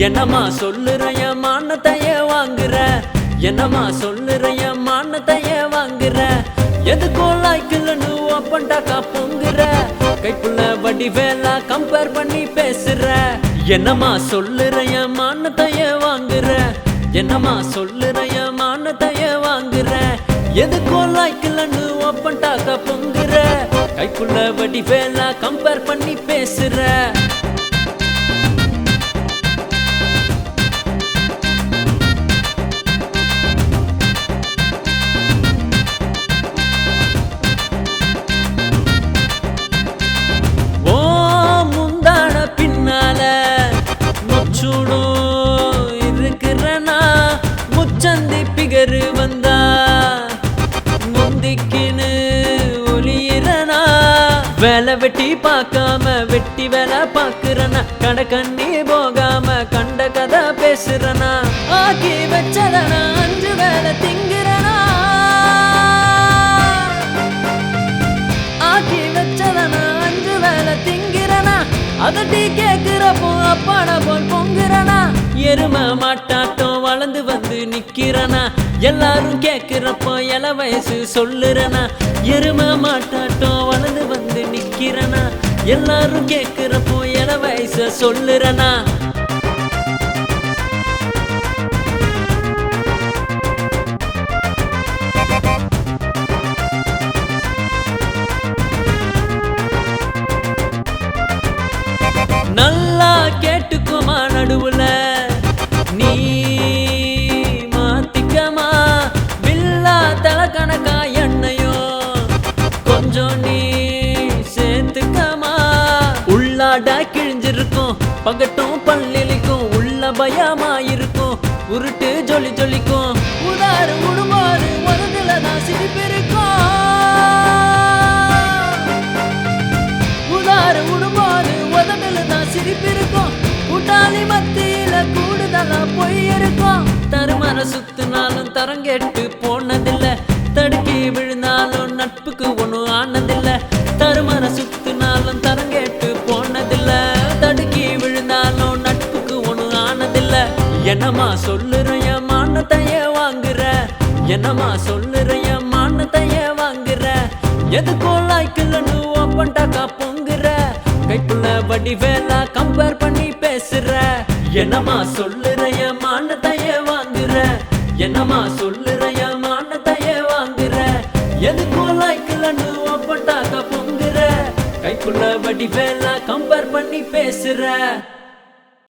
என்னமா சொல்லுற என் மானத்தைய வாங்குற என்னமா சொல்லுற என் மானத்தைய வாங்குற எதுக்கும் லாய்க்கலன்னு ஓப்பன்டாக்கா பொங்குற கைப்புள்ள வடி வேலா கம்பேர் பண்ணி பேசுற என்னமா சொல்லுற என் மானத்தைய வாங்குற என்னமா சொல்லுற என் மானத்தைய வாங்குற எதுக்கும் லாய்க்கலன்னு ஓப்பன்டாக்கா பொங்குற கைப்புள்ள வடி வேலா கம்பேர் பண்ணி பேசுற வந்தா முந்திக்கின்னு ஒளியிறனா வேலை வெட்டி பார்க்காம வெட்டி வேலை பார்க்கிறனா கடக்கண்ணி போகாம கண்ட கதை பேசுறனா ஆக்கி வச்சதனா 5 வேலை திங்கிறனா ஆக்கி வச்சதனா 5 வேலை திங்கிறனா அதட்டி கேக்குறப்போ அப்பாட போல் பொங்குறனா எருமை மாட்டாட்டம் வளர்ந்து வந்து நிக்கிறனா எல்லாரும் கேக்குறப்போ இள வயசு சொல்லுறனா எருமை மாட்டாட்டம் வளர்ந்து வந்து நிக்கிறனா எல்லாரும் கேக்குறப்போ இள வயசு சொல்லுறனா நல்லா கேட்டுக்குமா நடுவுல நீ மாத்திக்கமா வில்லா தலக்கணக்கா எண்ணையோ கொஞ்சம் நீ சேர்த்துக்கமா உள்ளாட கிழிஞ்சிருக்கும் பகட்டும் பல்லிலிக்கும் உள்ள பயமா இருக்கும் உருட்டு ஜொலி ஜொலிக்கும் உதாறு உடுமாறு உததுல தான் சிரிப்பிருக்கும் உதாறு உடுமாறு உததுல தான் சிரிப்பிருக்கும் கூட்டாளி மத்தியில கூடுதலா பொய் இருக்கும் தருமர சுத்தினாலும் தரங்கெட்டு போனதில்ல தடுக்கி விழுந்தாலும் நட்புக்கு ஒண்ணும் ஆனதில்ல தருமர சுத்தினாலும் தரங்கெட்டு போனதில்ல தடுக்கி விழுந்தாலும் நட்புக்கு ஒண்ணும் ஆனதில்ல என்னமா சொல்லுற என் மானத்தைய வாங்குற என்னமா சொல்லுற என் மானத்தைய வாங்குற எதுக்கும் லாய்க்கலன்னு ஓப்பன்டாக்கா பொங்குற கைப்புள்ள வடி வேலா கம்பேர் பண்ணி பேசுற என்னமா சொல்லுற என் மானத்தைய வாங்குற என்னமா சொல்லுற என் மானத்தைய வாங்குற எதுக்கும் லாய்க்கலன்னு ஓப்பன்டாக்கா பொங்குற கைப்புள்ள வடி வேலா கம்பேர் பண்ணி பேசுற